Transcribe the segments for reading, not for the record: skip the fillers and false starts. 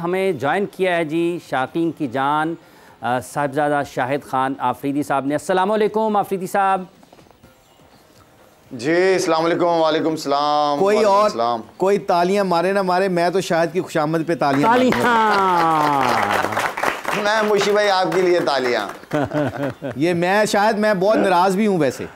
हमें ज्वाइन किया है जी शाकीन की जान साहिबजादा शाहिद खान आफरीदी साहब ने। अस्सलाम वालेकुम आफरीदी साहब। जी अस्सलाम वालेकुम। वालेकुम सलाम। कोई और कोई तालियां मारे ना मारे, मैं तो शाहिद की खुशामद पे तालियां मैं मुशी भाई आपके लिए तालियां। ये मैं बहुत नाराज भी हूँ वैसे।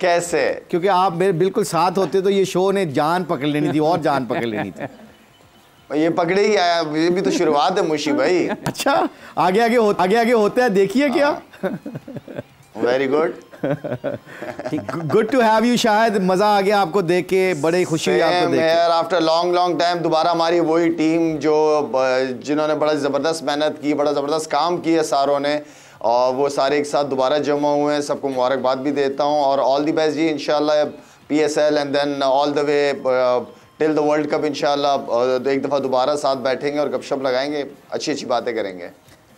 कैसे? क्योंकि आप मेरे बिल्कुल साथ होते तो ये शो ने जान पकड़ लेनी थी और जान पकड़ लेनी थी। ये पकड़े ही आया, ये भी तो शुरुआत है मुशी भाई। अच्छा आगे आगे होता है, देखिए क्या। Very good. Good to have you Shahid, मजा आ गया आपको देख के, बड़ी खुशी हुई आपको देख के। आफ्टर लॉन्ग टाइम दोबारा हमारी वही टीम जो जिन्होंने बड़ा ज़बरदस्त मेहनत की, बड़ा ज़बरदस्त काम किया सारों ने, और वो सारे एक साथ दोबारा जमा हुए हैं। सबको मुबारकबाद भी देता हूँ और ऑल द बेस्ट जी। इंशाल्लाह PSL and then all the way till the world cup इंशाल्लाह एक दफ़ा दोबारा साथ बैठेंगे और गपशप लगाएंगे, अच्छी बातें करेंगे।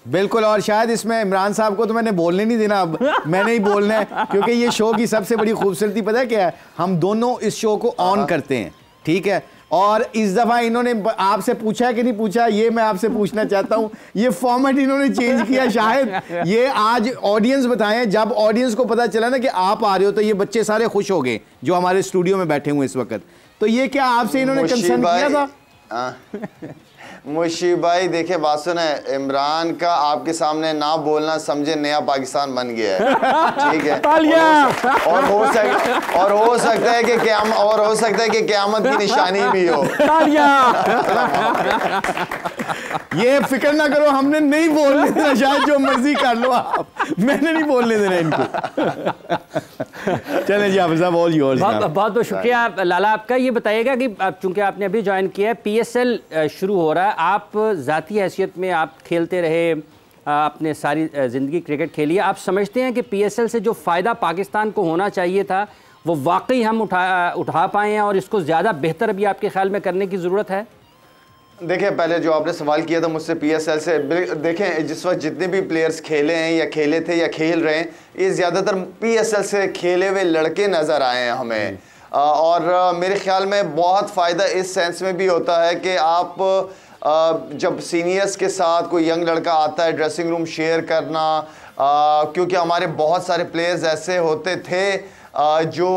बिल्कुल। और शायद इसमें इमरान साहब को तो मैंने बोलने नहीं देना, अब मैंने ही बोलना है, क्योंकि ये शो की सबसे बड़ी खूबसूरती पता है क्या है, हम दोनों इस शो को ऑन करते हैं, ठीक है। और इस दफ़ा इन्होंने आपसे पूछा है कि नहीं पूछा, ये मैं आपसे पूछना चाहता हूँ। ये फॉर्मेट इन्होंने चेंज किया शायद, ये आज ऑडियंस बताएं। जब ऑडियंस को पता चला ना कि आप आ रहे हो तो ये बच्चे सारे खुश हो गए जो हमारे स्टूडियो में बैठे हुए इस वक्त। तो ये क्या आपसे इन्होंने कंसर्न किया था? मुशी भाई देखिए बात सुने, इमरान का आपके सामने ना बोलना समझे नया पाकिस्तान बन गया है, ठीक है। और हो सकता है कि क़यामत की निशानी भी हो। ये फिक्र ना करो, हमने नहीं बोलने देना, शायद जो मर्जी कर लो आप, मैंने नहीं बोलने देना इनको। चलें जी हाफिज़ साहब, ऑल योर्स। बहुत शुक्रिया लाला आपका। ये बताइएगा कि चूंकि आपने अभी ज्वाइन किया है, PSL शुरू हो रहा है, आप ज़ाती हैसियत में आप खेलते रहे, आपने सारी ज़िंदगी क्रिकेट खेली है, आप समझते हैं कि PSL से जो फ़ायदा पाकिस्तान को होना चाहिए था वो वाकई हम उठा पाए हैं और इसको ज़्यादा बेहतर अभी आपके ख्याल में करने की ज़रूरत है? देखिए पहले जो आपने सवाल किया था मुझसे PSL से, देखें जिस वक्त जितने भी प्लेयर्स खेले हैं या खेले थे या खेल रहे हैं, ये ज़्यादातर PSL से खेले हुए लड़के नज़र आए हैं हमें। और मेरे ख्याल में बहुत फ़ायदा इस सेंस में भी होता है कि आप जब सीनियर्स के साथ कोई यंग लड़का आता है, ड्रेसिंग रूम शेयर करना, क्योंकि हमारे बहुत सारे प्लेयर्स ऐसे होते थे जो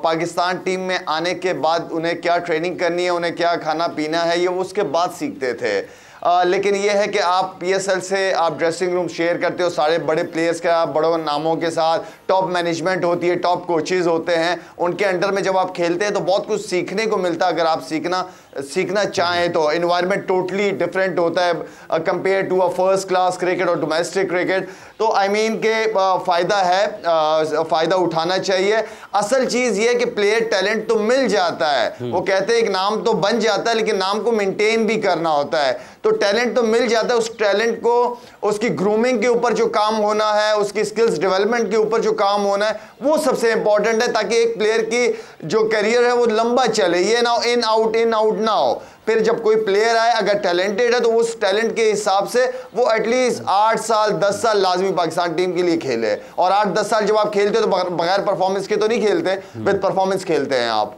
पाकिस्तान टीम में आने के बाद उन्हें क्या ट्रेनिंग करनी है, उन्हें क्या खाना पीना है, ये उसके बाद सीखते थे। लेकिन ये है कि आप PSL से आप ड्रेसिंग रूम शेयर करते हो सारे बड़े प्लेयर्स का, बड़े नामों के साथ, टॉप मैनेजमेंट होती है, टॉप कोचेज़ होते हैं, उनके अंडर में जब आप खेलते हैं तो बहुत कुछ सीखने को मिलता है। अगर आप सीखना चाहें तो एनवायरनमेंट टोटली डिफरेंट होता है compare to a first class cricket और डोमेस्टिक क्रिकेट। तो आई मीन के फ़ायदा है, फ़ायदा उठाना चाहिए। असल चीज़ ये है कि प्लेयर टैलेंट तो मिल जाता है, वो कहते हैं एक नाम तो बन जाता है लेकिन नाम को मेंटेन भी करना होता है। तो टैलेंट तो मिल जाता है, उस टैलेंट को उसकी ग्रूमिंग के ऊपर जो काम होना है, उसकी स्किल्स डेवलपमेंट के ऊपर जो काम होना है, वो सबसे इंपॉर्टेंट है, ताकि एक प्लेयर की जो करियर है वो लंबा चले, ये ना इन आउट ना हो। फिर जब कोई प्लेयर आए अगर टैलेंटेड है तो उस टैलेंट के हिसाब से वो एटलीस्ट 8 साल 10 साल लाजमी पाकिस्तान टीम के लिए खेले। और 8-10 साल जब आप खेलते हो तो बगैर परफॉर्मेंस के तो नहीं खेलते, विद परफॉर्मेंस खेलते हैं आप।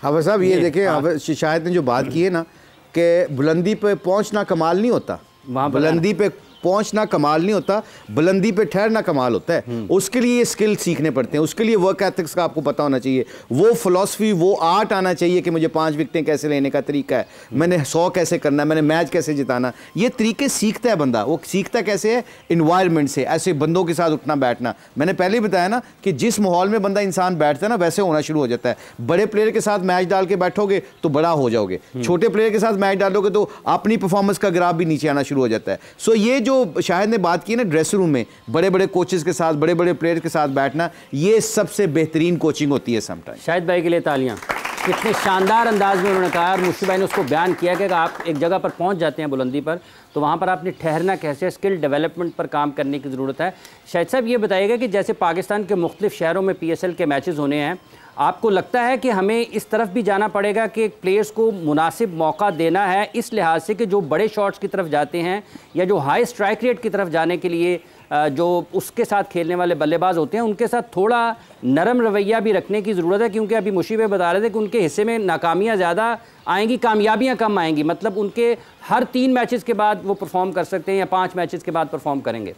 हाफिज़ साहब ये देखें, शायद ने जो बात की है ना कि बुलंदी पे पहुंचना कमाल नहीं होता, बुलंदी पे पहुंचना कमाल नहीं होता, बुलंदी पे ठहरना कमाल होता है। उसके लिए स्किल सीखने पड़ते हैं, उसके लिए वर्क एथिक्स का आपको पता होना चाहिए, वो फिलॉसफी, वो आर्ट आना चाहिए कि मुझे 5 विकेटें कैसे लेने का तरीका है, मैंने 100 कैसे करना है, मैंने मैच कैसे जिताना। ये तरीके सीखता है बंदा। वो सीखता कैसे है? इन्वायरमेंट से, ऐसे बंदों के साथ उठना बैठना। मैंने पहले ही बताया ना कि जिस माहौल में बंदा इंसान बैठता है ना वैसे होना शुरू हो जाता है। बड़े प्लेयर के साथ मैच डाल के बैठोगे तो बड़ा हो जाओगे, छोटे प्लेयर के साथ मैच डालोगे तो अपनी परफॉर्मेंस का ग्राफ भी नीचे आना शुरू हो जाता है। सो ये जो शाहिद ने बात की ना, ड्रेसिंग रूम में बड़े बड़े कोचेस के साथ, बड़े बड़े प्लेयर के साथ बैठना, ये सबसे बेहतरीन कोचिंग होती है समटाइम। शाहिद भाई के लिए तालियां। कितने शानदार अंदाज में उन्होंने कहा, और मुश्ती भाई ने उसको बयान किया कि आप एक जगह पर पहुंच जाते हैं बुलंदी पर तो वहाँ पर आपने ठहरना कैसे, स्किल डेवलपमेंट पर काम करने की ज़रूरत है। शाहिद साहब ये बताइएगा कि जैसे पाकिस्तान के मुख्तलिफ शहरों में PSL के मैचेस होने हैं, आपको लगता है कि हमें इस तरफ भी जाना पड़ेगा कि प्लेयर्स को मुनासिब मौका देना है, इस लिहाज से कि जो बड़े शॉट्स की तरफ जाते हैं या जो हाई स्ट्राइक रेट की तरफ जाने के लिए जो उसके साथ खेलने वाले बल्लेबाज होते हैं उनके साथ थोड़ा नरम रवैया भी रखने की ज़रूरत है, क्योंकि अभी मुशीब बता रहे थे कि उनके हिस्से में नाकामियाँ ज़्यादा आएंगी, कामयाबियाँ कम आएंगी। मतलब उनके हर 3 मैचेस के बाद वो परफॉर्म कर सकते हैं या 5 मैचेस के बाद परफॉर्म करेंगे।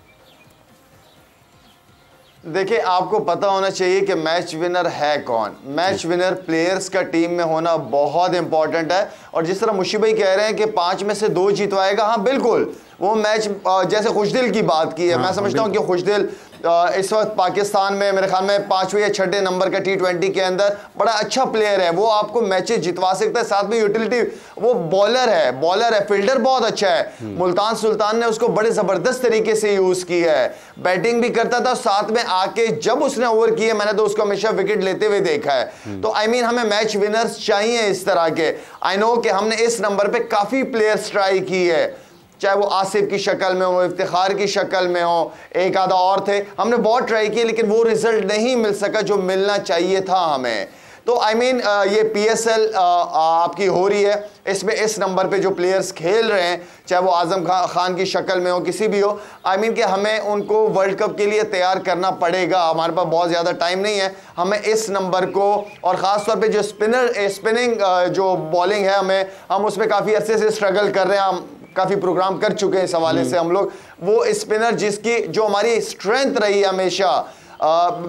देखिए, आपको पता होना चाहिए कि मैच विनर है कौन। मैच विनर प्लेयर्स का टीम में होना बहुत इंपॉर्टेंट है। और जिस तरह मुशी भाई कह रहे हैं कि 5 में से 2 जीतवाएगा, हाँ बिल्कुल, वो मैच जैसे खुशदिल की बात की है, मैं समझता हूँ कि खुशदिल इस वक्त पाकिस्तान में मेरे ख्याल में 5वें या 6ठे नंबर का T20 के अंदर बड़ा अच्छा प्लेयर है। वो आपको मैचेस जितवा सकता है, साथ में यूटिलिटी, वो बॉलर है, फील्डर बहुत अच्छा है। मुल्तान सुल्तान ने उसको बड़े ज़बरदस्त तरीके से यूज़ किया है, बैटिंग भी करता था, साथ में आके जब उसने ओवर किए मैंने तो उसको हमेशा विकेट लेते हुए देखा है। तो आई मीन हमें मैच विनर्स चाहिए इस तरह के। आई नो कि हमने इस नंबर पर काफ़ी प्लेयर्स ट्राई की है, चाहे वो आसिफ की शक्ल में हो, इफ्तिखार की शक्ल में हो, एक आधा और थे, हमने बहुत ट्राई किए लेकिन वो रिजल्ट नहीं मिल सका जो मिलना चाहिए था हमें। तो आई मीन ये PSL आपकी हो रही है, इसमें इस नंबर पे जो प्लेयर्स खेल रहे हैं, चाहे वो आजम खान की शक्ल में हो, किसी भी हो, आई मीन कि हमें उनको वर्ल्ड कप के लिए तैयार करना पड़ेगा। हमारे पास बहुत ज़्यादा टाइम नहीं है, हमें इस नंबर को, और ख़ास तौर पे जो स्पिनिंग जो बॉलिंग है, हम उसमें काफ़ी अरसे से स्ट्रगल कर रहे हैं, हम काफ़ी प्रोग्राम कर चुके हैं इस हवाले से हम लोग। वो स्पिनर जिसकी जो हमारी स्ट्रेंथ रही हमेशा,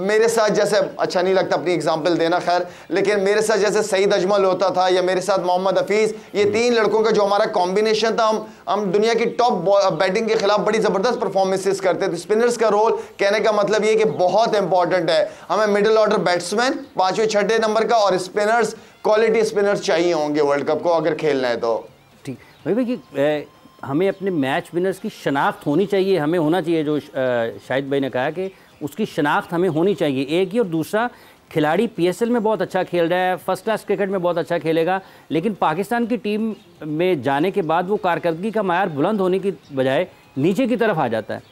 मेरे साथ जैसे, अच्छा नहीं लगता अपनी एग्जांपल देना खैर, लेकिन मेरे साथ जैसे सईद अजमल होता था या मेरे साथ मोहम्मद हफीज़, ये 3 लड़कों का जो हमारा कॉम्बिनेशन था, हम दुनिया की टॉप बैटिंग के खिलाफ बड़ी ज़बरदस्त परफॉर्मेंसेस करते थे। स्पिनर्स का रोल, कहने का मतलब ये कि बहुत इंपॉर्टेंट है। हमें मिडिल ऑर्डर बैट्समैन 5वें 6ठे नंबर का और स्पिनर्स, क्वालिटी स्पिनर्स चाहिए होंगे वर्ल्ड कप को अगर खेलना है तो। ठीक भाई कि हमें अपने मैच विनर्स की शनाख्त होनी चाहिए, हमें होना चाहिए, जो शाहिद भाई ने कहा कि उसकी शनाख्त हमें होनी चाहिए, एक ही। और दूसरा, खिलाड़ी PSL में बहुत अच्छा खेल रहा है, फर्स्ट क्लास क्रिकेट में बहुत अच्छा खेलेगा, लेकिन पाकिस्तान की टीम में जाने के बाद वो कारकर्दगी का मायार बुलंद होने की बजाय नीचे की तरफ आ जाता है।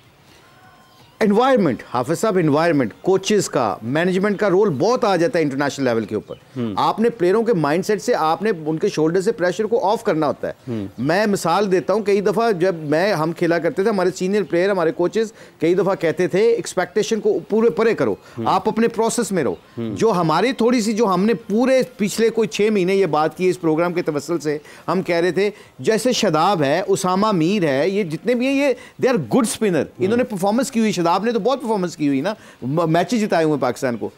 एनवायरनमेंट, हाफिज साहब, एनवायरनमेंट, कोचेस का, मैनेजमेंट का रोल बहुत आ जाता है इंटरनेशनल लेवल के ऊपर। आपने प्लेयरों के माइंडसेट से, आपने उनके शोल्डर से प्रेशर को ऑफ करना होता है। मैं मिसाल देता हूं, कई दफ़ा जब हम खेला करते थे, हमारे सीनियर प्लेयर, हमारे कोचेस कई दफ़ा कहते थे एक्सपेक्टेशन को पूरे परे करो, आप अपने प्रोसेस में रहो। जो हमारी थोड़ी सी, जो हमने पूरे पिछले कोई 6 महीने ये बात की इस प्रोग्राम के तवस्सुल से, हम कह रहे थे जैसे शदाब है, उसामा मीर है, ये जितने भी हैं, ये दे आर गुड स्पिनर, इन्होंने परफॉर्मेंस की हुई, आपने तो बहुत परफॉर्मेंस की हुई ना, मैचेस जिताए हुए पाकिस्तान को।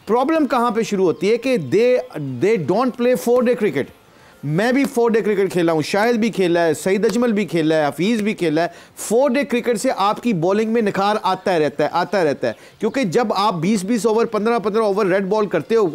प्रॉब्लम कहां पे शुरू होती है कि they don't play 4 day cricket. मैं भी 4 डे क्रिकेट खेला हूं, शाहिद भी खेला है, सईद अजमल भी खेला है, हफीज़ भी खेला है। 4 डे क्रिकेट से आपकी बॉलिंग में निखार आता रहता है, क्योंकि जब आप 20-20 ओवर, 15-15 ओवर रेड बॉल करते हो,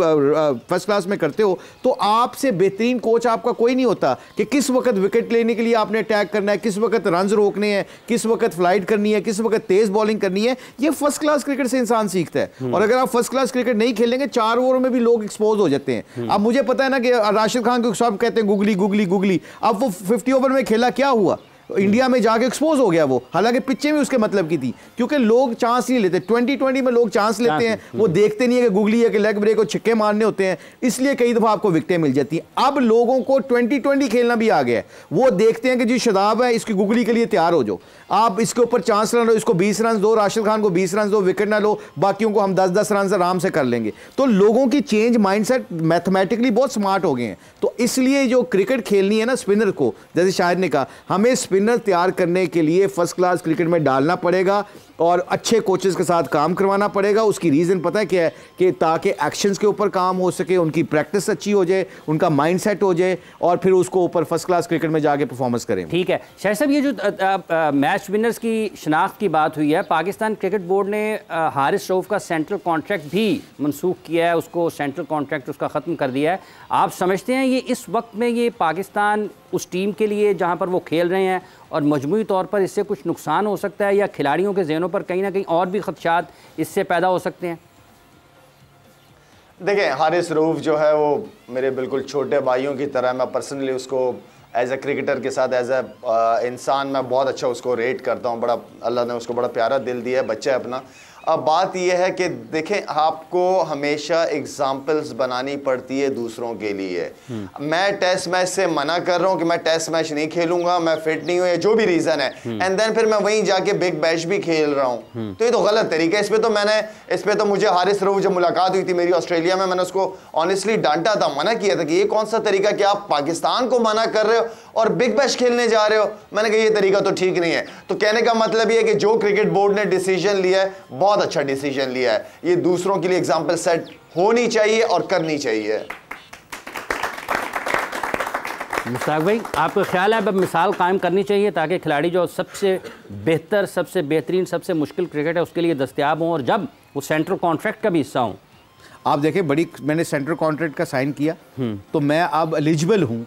फर्स्ट क्लास में करते हो, तो आपसे बेहतरीन कोच आपका कोई नहीं होता कि किस वक्त विकेट लेने के लिए आपने अटैक करना है, किस वक्त रन रोकने हैं, किस वक्त फ्लाइट करनी है, किस वक्त तेज बॉलिंग करनी है। ये फर्स्ट क्लास क्रिकेट से इंसान सीखता है। और अगर आप फर्स्ट क्लास क्रिकेट नहीं खेलेंगे, 4 ओवरों में भी लोग एक्सपोज हो जाते हैं। अब मुझे पता है ना कि राशिद खान को सब गुगली, अब वो 50 ओवर में खेला, क्या हुआ, इंडिया में जाके एक्सपोज हो गया वो, हालांकि पिच्चे भी उसके मतलब की थी, क्योंकि लोग चांस नहीं लेते। 2020 में लोग चांस लेते हैं, वो देखते नहीं है कि गुगली है कि लेग ब्रेक और छक्के मारने होते हैं, इसलिए कई दफा आपको विकेटें मिल जाती हैं। अब लोगों को 2020 खेलना भी आ गया है, वो देखते हैं कि जी शदाब है, इसकी गुगली के लिए तैयार हो जाओ, आप इसके ऊपर चांस रन लो, इसको 20 रन दो, राशिद खान को 20 रन दो, विकेट ना लो, बाकियों को हम 10-10 रन आराम से कर लेंगे। तो लोगों की चेंज माइंडसेट मैथमेटिकली बहुत स्मार्ट हो गए हैं। तो इसलिए जो क्रिकेट खेलनी है ना स्पिनर को, जैसे शाहिद ने कहा, हमें स्पिनर तैयार करने के लिए फर्स्ट क्लास क्रिकेट में डालना पड़ेगा और अच्छे कोचेस के साथ काम करवाना पड़ेगा। उसकी रीज़न पता है क्या है, कि ताकि एक्शंस के ऊपर काम हो सके, उनकी प्रैक्टिस अच्छी हो जाए, उनका माइंडसेट हो जाए, और फिर उसको ऊपर फर्स्ट क्लास क्रिकेट में जाके परफॉर्मेंस करें। ठीक है शाहिद साहब, ये जो मैच विनर्स की शनाख्त की बात हुई है, पाकिस्तान क्रिकेट बोर्ड ने हारिस रऊफ का सेंट्रल कॉन्ट्रैक्ट भी मनसूख किया है, उसको सेंट्रल कॉन्ट्रैक्ट उसका ख़त्म कर दिया है। आप समझते हैं ये इस वक्त में ये पाकिस्तान उस टीम के लिए जहाँ पर वो खेल रहे हैं, और मजमूई तौर पर इससे कुछ नुकसान हो सकता है, या खिलाड़ियों के ज़हनों पर कहीं ना कहीं और भी खदशात इससे पैदा हो सकते हैं? देखें, हारिस रऊफ जो है वो मेरे बिल्कुल छोटे भाइयों की तरह, मैं पर्सनली उसको एज ए क्रिकेटर के साथ एज ए इंसान मैं बहुत अच्छा उसको रेट करता हूँ। बड़ा अल्लाह ने उसको बड़ा प्यारा दिल दिया है, बच्चा है अपना। अब बात यह है कि देखें, आपको हमेशा एग्जाम्पल्स बनानी पड़ती है दूसरों के लिए। मैं टेस्ट मैच से मना कर रहा हूं कि मैं टेस्ट मैच नहीं खेलूंगा, मैं फिट नहीं हूं या जो भी रीजन है, एंड देन फिर मैं वहीं जाके बिग बैश भी खेल रहा हूं, तो ये तो गलत तरीका है। इस पे तो मुझे हारिस रऊफ जब मुलाकात हुई थी मेरी ऑस्ट्रेलिया में, मैंने उसको ऑनेस्टली डांटा था, मना किया था कि ये कौन सा तरीका कि आप पाकिस्तान को मना कर रहे हो और बिग बैश खेलने जा रहे हो। मैंने कहा ये तरीका तो ठीक नहीं है। तो कहने का मतलब ये है कि जो क्रिकेट बोर्ड ने डिसीजन लिया है, बहुत अच्छा डिसीजन लिया है। ये दूसरों के लिए एग्जाम्पल सेट होनी चाहिए और करनी चाहिए। मुश्ताक भाई, आपका ख्याल है अब मिसाल कायम करनी चाहिए ताकि खिलाड़ी जो सबसे बेहतर, सबसे बेहतरीन, सबसे मुश्किल क्रिकेट है उसके लिए दस्तयाब हों और जब वो सेंट्रल कॉन्ट्रैक्ट का भी हिस्सा हों? आप देखें, मैंने सेंट्रल कॉन्ट्रैक्ट का साइन किया तो मैं अब एलिजिबल हूं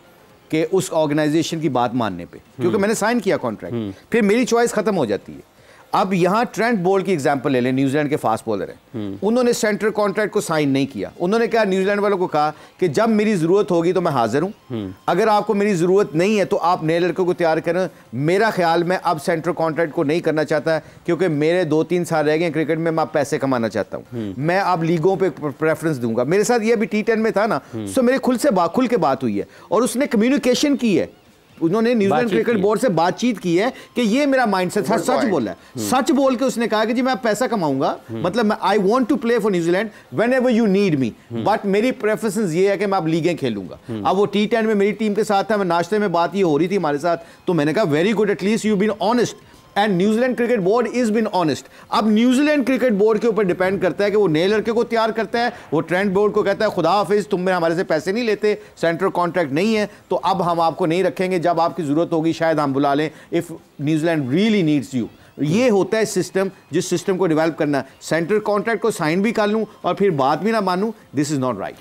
कि उस ऑर्गेनाइजेशन की बात मानने पे, क्योंकि मैंने साइन किया कॉन्ट्रैक्ट, फिर मेरी चॉइस खत्म हो जाती है। अब यहां ट्रेंट बोल्ट की एग्जांपल ले लें, न्यूजीलैंड के फास्ट बॉलर हैं, उन्होंने सेंट्रल कॉन्ट्रैक्ट को साइन नहीं किया। उन्होंने कहा, न्यूजीलैंड वालों को कहा कि जब मेरी जरूरत होगी तो मैं हाजिर हूं, अगर आपको मेरी जरूरत नहीं है तो आप नए लड़कों को तैयार करें। मेरा ख्याल मैं अब सेंट्रल कॉन्ट्रैक्ट को नहीं करना चाहता क्योंकि मेरे 2-3 साल रह गए क्रिकेट में, मैं पैसे कमाना चाहता हूं। मैं अब लीगों पे प्रेफरेंस दूंगा। मेरे साथ ये अभी T10 में था ना, तो मेरे खुल के बात हुई है और उसने कम्युनिकेशन की है। उन्होंने न्यूजीलैंड क्रिकेट बोर्ड से बातचीत की है कि ये मेरा माइंडसेट था, सच बोला है। सच बोल के उसने कहा कि जी मैं पैसा कमाऊंगा, मतलब मैं I want to play for New Zealand whenever you need me, but मेरी प्रेफरेंस ये है कि मैं अब लीगें खेलूंगा। अब वो T10 में मेरी टीम के साथ था, मैं नाश्ते में बात ये हो रही थी हमारे साथ, तो मैंने कहा very good, at least you been honest and New Zealand cricket board is been honest. अब न्यूजीलैंड क्रिकेट बोर्ड के ऊपर डिपेंड करता है कि वो नए लड़के को तैयार करता है। वो ट्रेंट बोर्ड को कहता है खुदा हाफिज, तुम हमारे से पैसे नहीं लेते, सेंट्रल कॉन्ट्रैक्ट नहीं है, तो अब हम आपको नहीं रखेंगे, जब आपकी जरूरत होगी शायद हम बुला लें, if New Zealand really needs you. ये होता है सिस्टम, जिस सिस्टम को डेवलप करना है। सेंट्रल कॉन्ट्रैक्ट को साइन भी कर लूं और फिर बात भी ना मानूं, दिस इज नॉट राइट।